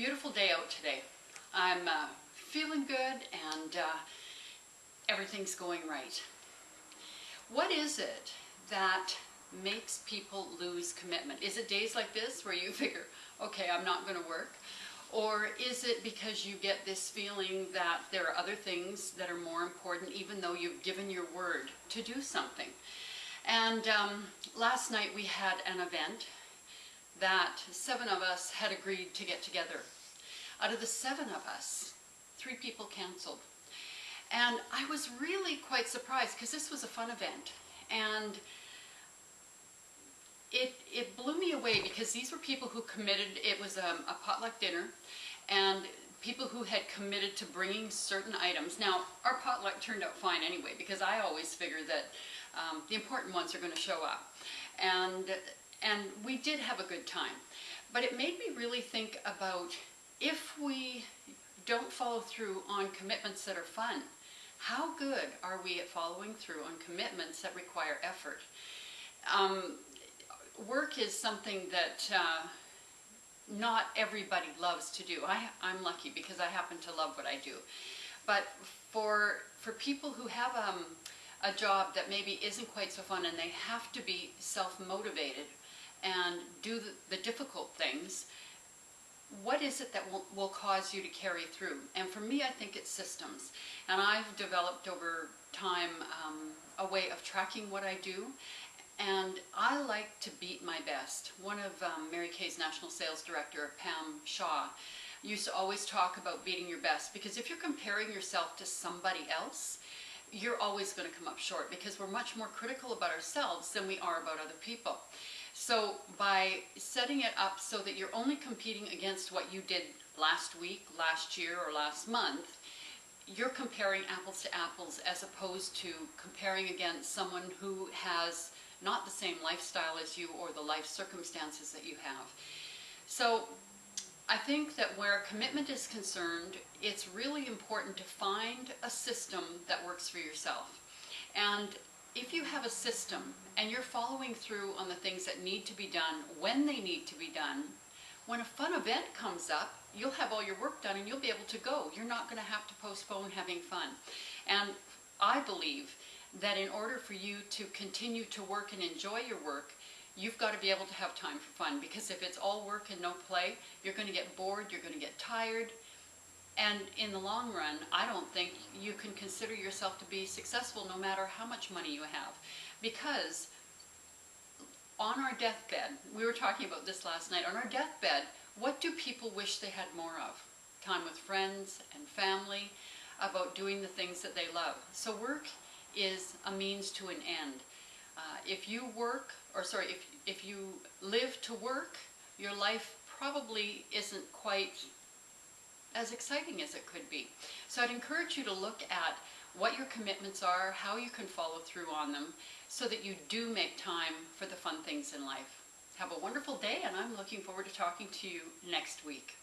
Beautiful day out today. I'm feeling good and everything's going right. What is it that makes people lose commitment? Is it days like this where you figure, okay, I'm not going to work? Or is it because you get this feeling that there are other things that are more important even though you've given your word to do something? And last night we had an event that 7 of us had agreed to get together. Out of the 7 of us, 3 people canceled. And I was really quite surprised because this was a fun event. And it blew me away because these were people who committed. It was a potluck dinner and people who had committed to bringing certain items. Now, our potluck turned out fine anyway because I always figure that the important ones are going to show up. And we did have a good time. But it made me really think about if we don't follow through on commitments that are fun, how good are we at following through on commitments that require effort? Work is something that not everybody loves to do. I'm lucky because I happen to love what I do. But for people who have a job that maybe isn't quite so fun and they have to be self-motivated and do the difficult things, what is it that will cause you to carry through? And for me, I think it's systems. And I've developed over time a way of tracking what I do. And I like to beat my best. One of Mary Kay's National Sales Director, Pam Shaw, used to always talk about beating your best, because if you're comparing yourself to somebody else, you're always going to come up short, because we're much more critical about ourselves than we are about other people. So by setting it up so that you're only competing against what you did last week, last year, or last month, you're comparing apples to apples as opposed to comparing against someone who has not the same lifestyle as you or the life circumstances that you have. So I think that where commitment is concerned, it's really important to find a system that works for yourself. And if you have a system and you're following through on the things that need to be done when they need to be done, when a fun event comes up, you'll have all your work done and you'll be able to go. You're not going to have to postpone having fun. And I believe that in order for you to continue to work and enjoy your work, you've got to be able to have time for fun, because if it's all work and no play, you're going to get bored, you're going to get tired. And in the long run, I don't think you can consider yourself to be successful no matter how much money you have. Because on our deathbed, we were talking about this last night, on our deathbed, what do people wish they had more of? Time with friends and family, about doing the things that they love. So work is a means to an end. If you live to work, your life probably isn't quite as exciting as it could be. So I'd encourage you to look at what your commitments are, how you can follow through on them, so that you do make time for the fun things in life. Have a wonderful day, and I'm looking forward to talking to you next week.